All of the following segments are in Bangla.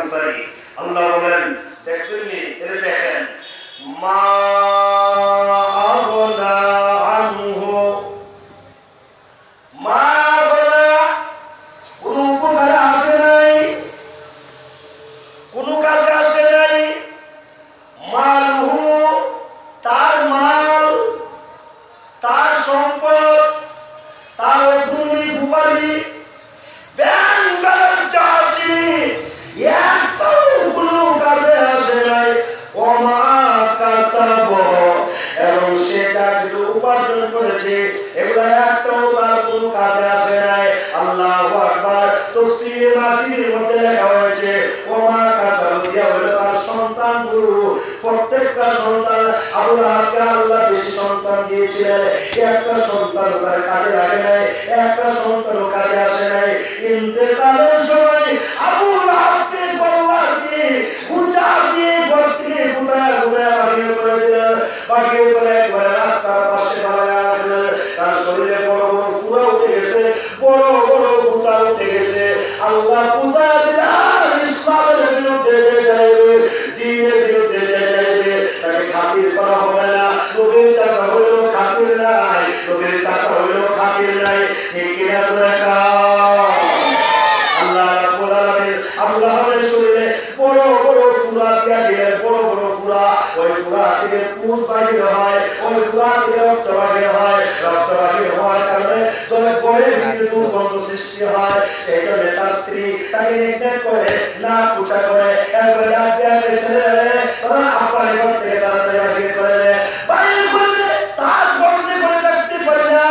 আনসারী। আল্লাহ বলেন দেখবেন এর দেখেন মা আগনা আনহু মা আগনা কোনো উপকারে আসে নাই, কোনো কাজে আসে নাই। মালহু তার মাল, তার সম্পদ, তার ভূমি ফুপারি ব্যাংক ব্যালেন্স চার্জি একটাও কোনো কাজে আসে নাই। ওমা কাসাব এবং সে যা কিছু উপার্জন করেছে এগুলো একটাও তার কোনো কাজে আসে নাই। আল্লাহু আকবার। তাফসীরে মাজিদের মধ্যে লেখা হয়েছে ওমা কাসাব দিয়া হলো তার সন্তানগুলো। প্রত্যেকটা সন্তান আবু লাহাবকে আল্লাহ বেশি সন্তান দিয়েছিলেন, একটা সন্তানও তার কাজে লাগে নাই, একটা সন্তানও কাজে আসে নাই। ইন্তেকালের সময় আবু লাহাবকে গলা দিয়ে খুঁচা দিয়ে ঘর থেকে কোথায় কোথায় বাগিয়ে করে দিলেন, বাগিয়ে করে একবারে রাস্তার পাশে ফেলায় রাখলেন। তার শরীরে বড় বড় ফুরা উঠে গেছে, বড় বড় ফুটা উঠে গেছে। আল্লাহ পূজা দিলাম ইসলামের বিরুদ্ধে যাইবে, দ্বীনের বিরুদ্ধে যাইবে, তাকে খাতির করা হবে না। নবীর চাচা হইল খাতির নাই, নবীর চাচা হইল খাতির নাই। ঠিক কিনা দেখা আল্লাহ রাব্বুল আলামিন আবু লাহাবের শরীরে বড় বড় ফুরা দিয়া দিলেন, বড় বড় ফুরা। ওই ফুরা থেকে পুঁজ বাহির হয়, ওই ফুরা থেকে রক্ত বাহির হয়। রক্ত বাহির হওয়ার কারণে গলের ভিতরে দুর্গন্ধ সৃষ্টি হয়। সেই জন্য তার স্ত্রী তাকে নির্দেশ করে না পূজা করে এরপরে ডাক দেওয়া ছেলে তখন আপনার ঘর থেকে তাড়াতাড়ি বাহির করে দেয়, বাহির করে দেয়। তার গর্তে করে ডাকতে পারে না।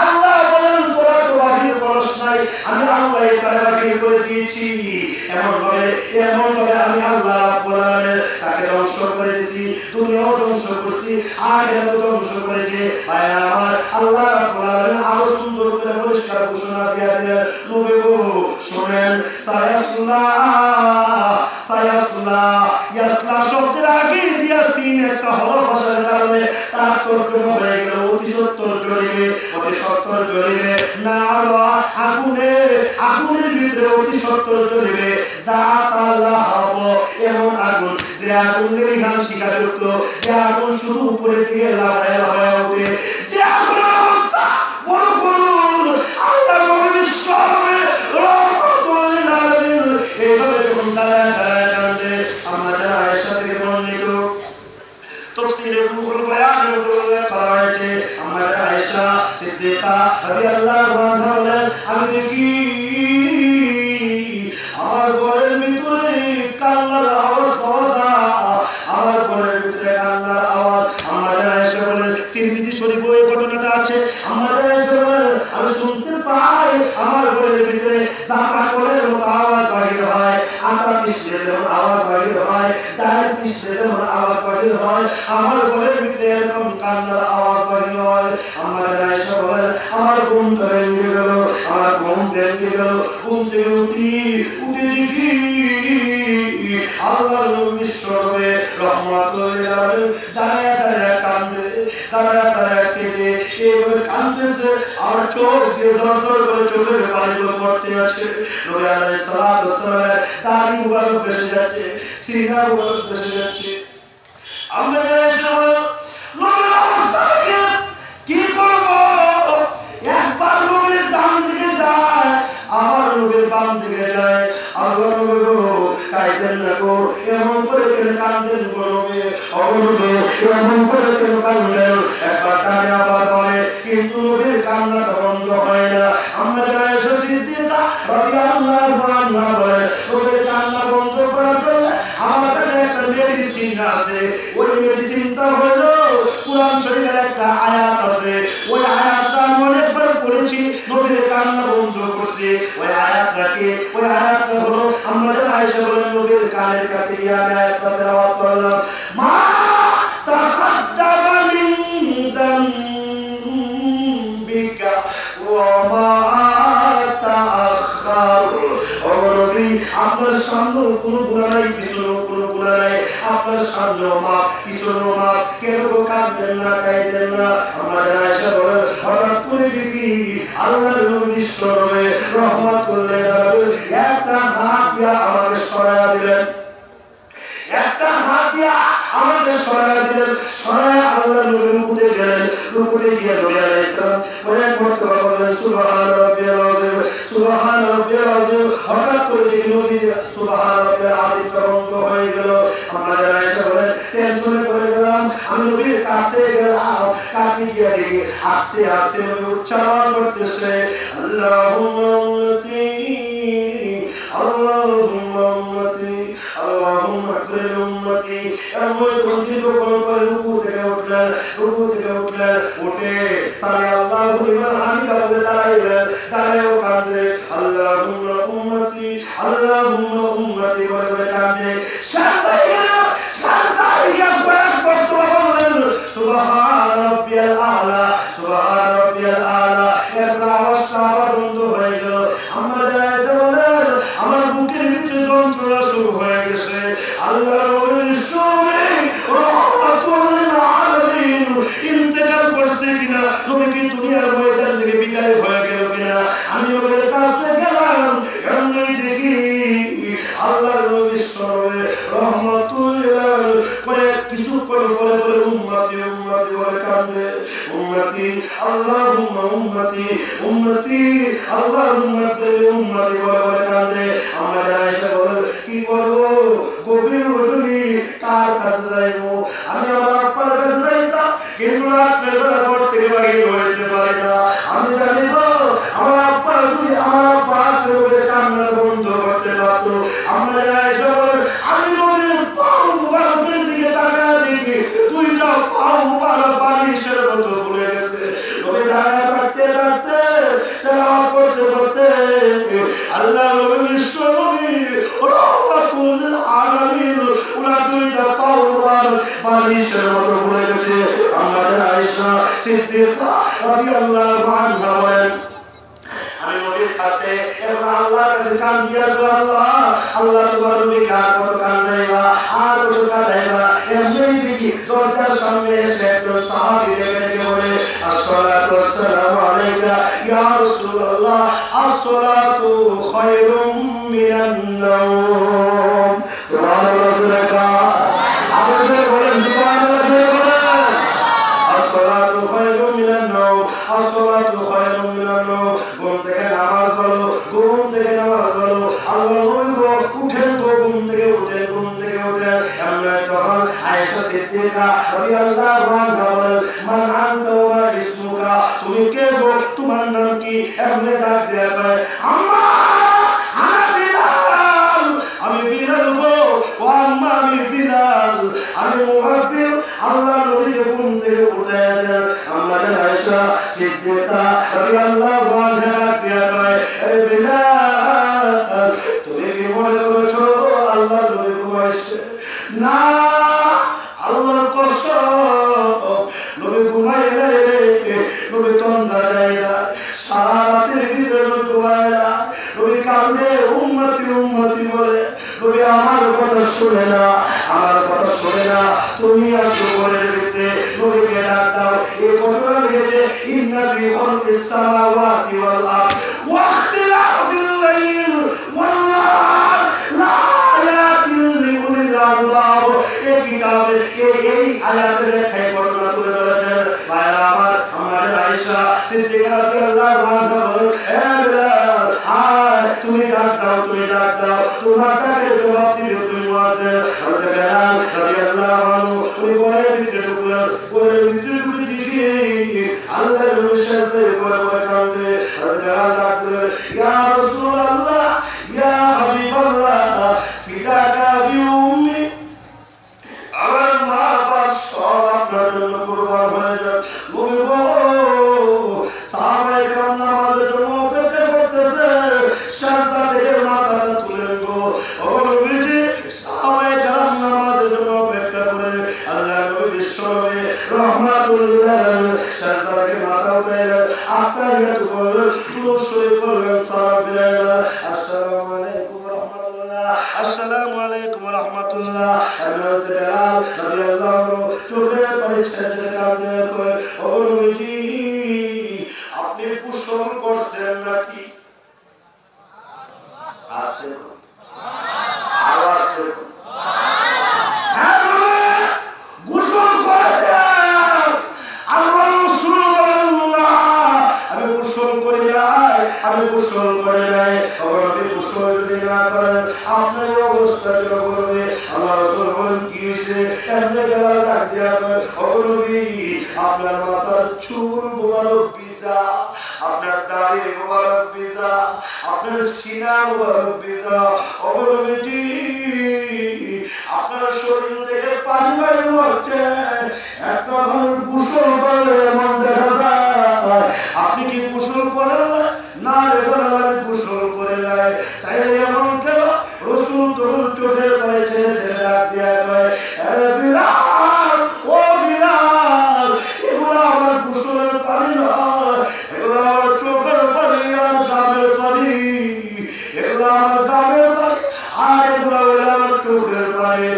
আল্লাহ বলেন তোরা তো বাহির করস নাই, আমি আল্লাহ তারা বাহির করে দিয়েছি। এমন ভাবে আমি আল্লাহ রাব্বুল আলামিন তাকে ধ্বংস করে দিয়েছি, দুনিয়াও ধ্বংস করছি, আখিরাতও ধ্বংস করেছি। ভাই আমার আল্লাহ রাব্বুল আলামিন আরো সুন্দর করে পরিষ্কার ঘোষণা দিয়ে দিলেন, নবী গো শুনেন, সায়াসলা ইয়াসলা শব্দের আগে দিয়া সিন একটা হরফ আসার কারণে তার তর্জমা হয়ে গেল অতি সত্তর জ্বলিবে, অতি সত্তর জ্বলিবে। না আগুনের ভিতরে অতি সত্তর জ্বলিবে। এমন আগুন যে আগুন নির্ঘাত শিখাযুক্ত, যে আগুন শুধু উপরের দিকে লাফায় লাফায় ওঠে, যে আগুনের অবস্থা বড় করুন। আল্লাহ এইভাবে যখন দাঁড়ায় দাঁড়ায় কাঁদে, আমরা যারা আয়েশা থেকে বর্ণিত তাফসীরে রুহুল বায়ানের মধ্যে উল্লেখ করা হয়েছে, আমরা যারা আয়েশা সিদ্দিকা রাদিয়াল্লাহু আনহা বলেন, আমি দেখি আমার ঘরের ভিতরে কান্নার আওয়াজ পাওয়া যায়, আমার ঘরের ভিতরে কান্নার আওয়াজ। আমরা যারা আয়েশা বলেন, তিরমিজি শরীফে এই ঘটনাটা আছে। আমরা যারা আয়েশা বলেন, আমি শুনতে পাই আমার ঘরের ভিতরে জাকা কলের মতো আওয়াজ বাহির হয়, আটা পিষলে যেমন আওয়াজ বাহির হয়, ডাল পিষলে যেমন আওয়াজ বাহির হয়, আমার ঘরের ভিতরে এরকম কান্নার আওয়াজ বাহির হয়। আমরা যারা আয়েশা বলেন, আমার ঘুম ভেঙে গেল, আমার ঘুম ভেঙে গেল। ঘুম থেকে উঠে দেখি আল্লাহর নবী বিশ্বনবী রাহমাতুল্লাহ আলাইহি দাঁড়ায় দাঁড়ায় কাঁদে, দাঁড়ায় দাঁড়ায় কেঁদে এইভাবে কাঁদতেছে, আর চোখ দিয়ে ঝরঝর করে চোখের পানিগুলো পড়তে আছে। নবী আলাইহিস সালাতু ওয়াস সালামের দাড়ি মুবারক ভেসে যাচ্ছে, সিনা মুবারক ভেসে যাচ্ছে। আমরা নবীর অবস্থা দেখে কি করব? একবার নবীর ডান দিকে যায়, আমার নবীর বাম দিকে যায়। আল্লাহ নবী গো কাঁদেন না গো, এমন করে কেন কাঁদেন গো নবী? অগনবী এমন করে কেন কাঁদেন? একবার কাঁদে আবার বলে, কিন্তু নবীর কান্নাটা বন্ধ হয় না। আমরা যারা আয়েশা সিদ্দিকা রাদিয়াল্লাহু আনহা বলে, নবীর কান্না বন্ধ করার জন্য আমার কাছে একটা মেডিসিন আছে। ওই মেডিসিনটা হলো কুরআন শরীফের একটা আয়াত আছে। ওই আয়াতটা আমি অনেকবার পড়েছি, নবীর কান্না বন্ধ করছে। ওই আয়াতটা হলো, আমরা যারা আয়েশা বলেন, নবীর কানের কাছে গিয়ে আমি আয়াতটা তেলাওয়াত করলাম, মা তাকাদ্দামা মিন যামবিকা ওয়া মা তাআখার। ও নবী, আপনার আপনার সামনেও কোনো গুনাহ নাই, পিছনেও কোনো গুনাহ নাই, আপনার সামনেও মাপ, পিছনেও মাপ, কেন গো কাঁদবেন না, কাঁদবেন না? আমরা আয়েশা বলেন, হঠাৎ করে দেখি আল্লাহর নবী বিশ্বনবী রহমাতুল্লাহ আলাইহি একটা হাত দিয়া আমাকে সরায়া দিলেন, একটা হাত দিয়া আমাকে সরায়া দিলেন, সরায়া আল্লাহর নবী রুকুতে গেলেন, রুকুতে গিয়ে নবী আলাইহিস সালাম অনেক মর্তবা বললেন সুবহান রাব্বিয়াল আযীম, সুবহান রাব্বিয়াল আযীম। হঠাৎ করে দেখি নবী সুবহান রাব্বিয়াল আযীম বন্ধ হয়ে গেল। আমরা আয়েশা বলেন টেনশনে পড়ে গেলাম, আমি নবীর কাছে গেলাম, কাছে গিয়ে দেখি আস্তে আস্তে নবী উচ্চারণ করতেছে আল্লাহুম্মা উম্মতি আল্লাহুম্মা উম্মতি আল্লাহুম্মা ইগফির উম্মতি। এমন তসবিহ করে রুকু থেকে উঠলেন, রুকু থেকে উঠলেন, উঠে সামি আল্লাহু লিমান হামিদা বলে দাঁড়াইলেন, দাঁড়ায়ও কাঁদে আল্লাহুম্মা উম্মতি আল্লাহুম্মা উম্মতি বলে কাঁদে। সারদাই গিয়া কয়েকবার দোয়া বললেন সুবহান রাব্বিয়াল আলা, সুবহান রাব্বিয়াল আলা। এরপর আওয়াজটা আবার বন্ধ হয়ে গেল। আমরা যারা বলেন আমার বুকের ভিতরে যন্ত্রণা শুরু হয়ে গেছে। আল্লাহর নবীর সামনে রাহমাতুল আলামিন ইন্তেকাল করছে কিনা, নবী কি দুনিয়ার ময়দান থেকে বিদায় হয়ে গেল কিনা, আমি নবীর কাছে গেলাম, এমনি দেখি আল্লাহর নবীর সামনে রাহমাতুল আলামিন কয়েক কিছুক্ষণ পরে পরে উম্মতি উম্মতি বলে কাঁদে, উম্মতি আল্লাহুম্মা উম্মতি উম্মতি আল্লাহুম্মা ইগফির উম্মতি বলে বলে কাঁদে। আমরা আয়েশা বলেন কি করব, গভীর রজনী কার কাছে যাইবো? আমি আমার আব্বার কাছে যাইতাম, কিন্তু রাত্রের বেলা ঘর থেকে বাইরে হইতে পারি না। আমি জানি তো আমার আব্বা যদি আমার আব্বা নবীর কান্না বন্ধ করতে পারতো। আমরা আয়েশা বলেন আমি নবীর পাও মুবারকের দিকে তাকায় দেখি দুইটা পাও মুবারক বালিশের মতো ফুলে গেছে। নবী দাঁড়ায় থাকতে থাকতে তেলাওয়াত করতে করতে আল্লাহ নবী বিশ্ব নবী রাহমাতুল আলামিন ওনার দুইটা পাও মুবারক বালিশের মতো ফুলে গেছে। আমরা আয়েশা সিদ্দিকা রাদিয়াল্লাহু আনহা বলেন আমি নবীর কাছে এবং আল্লাহর কাছে কান দিয়া আল্লাহ আল্লাহ তোমার নবী কার কত কান দেবা আর কত কাঁদাইবা। এমনি দেখি দরজার সামনে এসে একজন সাহাবী ডেকে বলে আসসালাতু ওয়াসসালামু আলাইকা ইয়া রাসূলুল্লাহ, আসসালাতু খায়রুম মিনান নাওম। সুবহানাল্লাহ, আপনি বলেন সুবহানাল্লাহ, আসসালাতু খায়রুম মিনান নাওম, আসসালাতু খায়রুম মিনান নাওম। ঘুম থেকে নামাজ পড়ো, ঘুম থেকে নামাজ পড়ো। আল্লাহ নবী গো উঠেন গো, ঘুম থেকে উঠেন, ঘুম থেকে উঠেন। এমন তখন আয়েশা সিদ্দিকা রাদিয়াল্লাহু আনহা বলেন মান আনতা ওয়া মা ইসমুকা, তুমি কে গো, তোমার নাম কি? এমনি ডাক দেয়া কয় আম্মা আনা বিলাল, আমি বিলাল গো, ও আম্মা আমি বিলাল, আমি মুয়াজ্জিন। আল্লাহ নবীকে ঘুম থেকে উঠে দেন। আমরা আয়েশা সিদ্দিকা রাদিয়াল্লাহু আনহা ডাক দেয়া কয় এ বিলাল, তুমি কি মনে করেছো আল্লাহ নবী ঘুমাইছে? না, আল্লাহর কসম নবী ঘুমায় নাই রে, নবী তন্দ্রা যায় না, সারা রাতের ভিতরে নবী ঘুমায় না। নবী কাঁদে উম্মতি উম্মতি বলে, নবী আমার কথা শুনে না, আমার কথা শুনে না। তুমি আসো ঘরের ভিতরে নবীকে ডাক দাও। এই ঘটনা লিখেছে ইন্না ফি খালকিস সামাওয়াতি ওয়াল আরদ ওয়া ইখতিলাফিল লাইল ওয়ান নাহার লাআয়াতিন লিউলিল আলবাব। এই কিতাবে এই আয়াতের একটি ঘটনা তুলে ধরেছেন ভাইরা আমার। আমাদের আয়েশা সিদ্দিকা রাদিয়াল্লাহু আনহা বলেন হে বিলাল, আয় তুমি ডাক দাও, তুমি ডাক দাও, তোমার ডাকের জবাব দিবে তুমি মুয়াজ্জিন। হযরত বিলাল রাদিয়াল্লাহু আনহু উনি ঘরের ভিতরে ঢুকলেন, ঘরের ভিতরে ঢুকে দেখি আল্লাহর নবী সাথে করে করে কাঁদে। হযরত বিলাল ডাক দিলেন ইয়া রাসূলুল্লাহ, ইয়া হাবিবাল্লাহ, ফিদাকা বিউম্মি, আমার মা বাবা সব আপনার জন্য কুরবান হয়ে যাবে। নবী গো, সাহাবায়ে কেরাম নামাজের জন্য অপেক্ষা করতেছে, সাজদা থেকে মাথাটা তুলেন গো। ও নবীজি, সাহাবায়ে কেরাম নামাজের জন্য অপেক্ষা করে আল্লাহর নবী বিশ্ব নবী রাহমাতুল্লাহ সাজদা থেকে মাথা উঠাইলেন, আত্তাহিয়াতু বললেন, দুরূদ শরীফ পড়লেন, সালাম ফিরাইলেন, আসসালামু আলাইকুম ওয়া রাহমাতুল্লাহ। আসসালামু আলাইকুম ওয়া রাহমাতুল্লাহ। হযরত বেলাল রাদিয়াল্লাহু আনহু চোখের পানি ছেড়ে ছেড়ে কাঁদতে কয়, ও নবীজি আপনি গোসল করছেন নাকি? আস্তে আওয়াজ করে গোসল করেছেন। আল্লাহ রাসূল বলেন, আমি গোসল করি নাই, আমি গোসল করি নাই। আপনি গোসল যদি না করেন আপনার অবস্থা কি হবে? আল্লাহ রাসূল বলেন, কি হয়েছে? এমনি বেলাল ডাক দিয়া কয়, ও নবী আপনার মাথার চুল মোবারক ভিজা, আপনার দাড়ি মোবারক ভিজা, আপনার সিনা মোবারক ভিজা। ও নবীজি আপনার শরীর থেকে পানি বাইর হচ্ছে, একটা মানুষ গোসল করলে এমন দেখা যায়। আপনি কি গোসল করেন না? না রে বলেন আমি গোসল করে যাই। তাইলে এমন কেন? রাসূল তখন চোখের পানি ছেড়ে ছেড়ে ডাক দিয়া কয়, আরে বিলাল, ও বিলাল, এগুলো আমার গোসলের পানি নয়, এগুলো আমার চোখের পানি আর গামের পানি, এগুলো আমার গামের পানি আর এগুলো আমার চোখের পানি।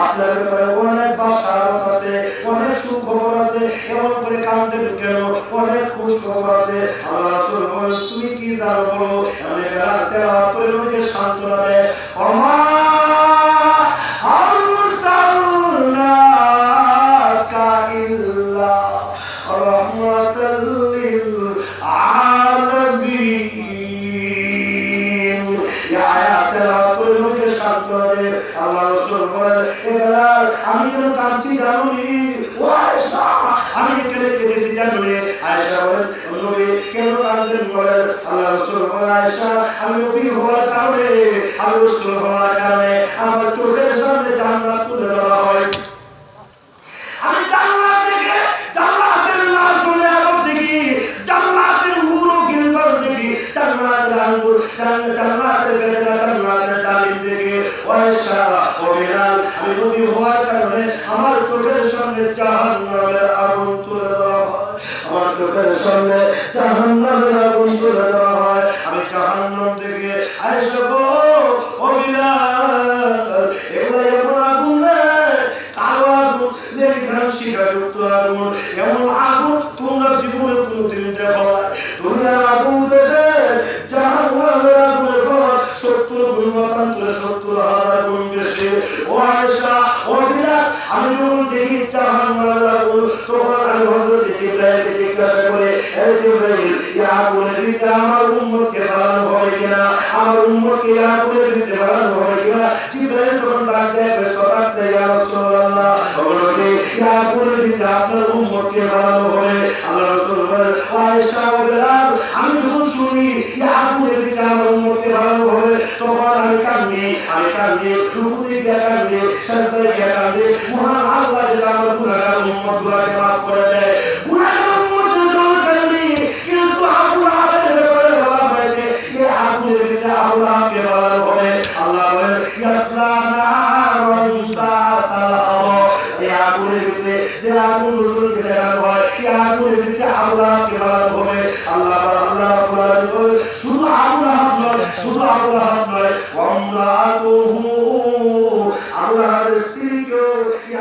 আপনার ব্যাপারে অনেক বাসারত আছে, অনেক সুখবর আছে, এমন করে কাঁদতেন কেন? অনেক খুশ খবর আছে। আল্লাহ রাসূল বলেন, তুমি কি জানো বলো? এমনি বেলাল তেলাওয়াত করে নবীকে সান্ত্বনা দেয়, ওমা আরসালনাকা ইল্লা রাহমাতাল লিল আলামিন। আল্লাহ রাসূল বলেন, এ বেলাল আমি কেন কাঁদছি জানোনি? ও আয়েশা আমি এখানে কেঁদেছি জানোনি? আয়েশা বলেন, নবী কেন কাঁদলেন বলেন? আল্লাহ রাসূল বলেন, আয়েশা আমি নবী হওয়ার কারণে, আমি রাসূল হওয়ার কারণে আমার চোখের সামনে জান্নাত তুলে ধরা হয়। আমি জান্নাত দেখে জান্নাতের নাজুল আরব দেখি, জান্নাতের হুর ও গিলবান দেখি, জান্নাতের আঙ্গুর, জান্নাতের বেদানা, জান্নাতের ডালিম দেখি। ওয়াইশা ও বেলাল আমি নবী হওয়ার কারণে আমার চোখের সামনে জাহান্নামের আগুন তুলে দেওয়া হয়, আমার চোখের সামনে জাহান্নামের আগুন তুলে দেওয়া হয়। আমি জাহান্নাম দেখে আয়েশা গো ও বেলাল এগুলো এমন আগুন রে, কালো আগুন, লেখান শিখাযুক্ত আগুন, এমন আগুন তোমরা জীবনে কোনোদিন দেখো না। দুনিয়ার আগুন দেখে জাহান্নামের আগুনের ফল 70 গুণ মতান্তরে 70,000 গুণ বেশি। ও আয়েশা ও বিলাল আমি যখন দেখি জাহান্নামের আগুন তখন আমি হযরত জিবরাইলকে জিজ্ঞাসা করে, হে জিবরাইল এই আগুনের ভিতরে আমার উম্মতকে ফেলানো হবে কিনা, আমার উম্মতকে এই আগুনের ভিতরে ফেলানো হবে কিনা? জিবরাইল তখন ডাক দেয়, সদাকতা ইয়া রাসূলুল্লাহ, বলতে এই আগুনের ভিতরে আপনার উম্মতকে ফেলানো হবে। আল্লাহ রাসূল বলেন, আয়েশা ও বিলাল আমি যখন শুনি এই আগুনের ভিতরে আমার উম্মতকে ফেলানো হবে তখন আমি কাঁদি, রুকুতে গিয়ে কাঁদি, সাজদায় গিয়ে কাঁদি। মহান আল্লাহ যেন আমার গুনাহগার উম্মতগুলোকে মাফ করে দেয়। গুনাহগার উম্মতের জন্য কাঁদি, কিন্তু আবু লাহাবের ব্যাপারে বলা হয়েছে এই আগুনের ভিতরে আবু লাহাবকে ফেলানো হবে। আল্লাহ বলেন, ইয়াসলা নারান তালাহা, এই আগুনের ভিতরে যে আগুন রাসূলকে দেখানো হয় এই আগুনের ভিতরে আবু লাহাবকে ফেলানো হবে। আল্লাহ বলেন, শুধু আবু লাহাব নয়, শুধু আবু লাহাব নয়, ওয়ামরাতুহু আবু লাহাবের স্ত্রীকেও এই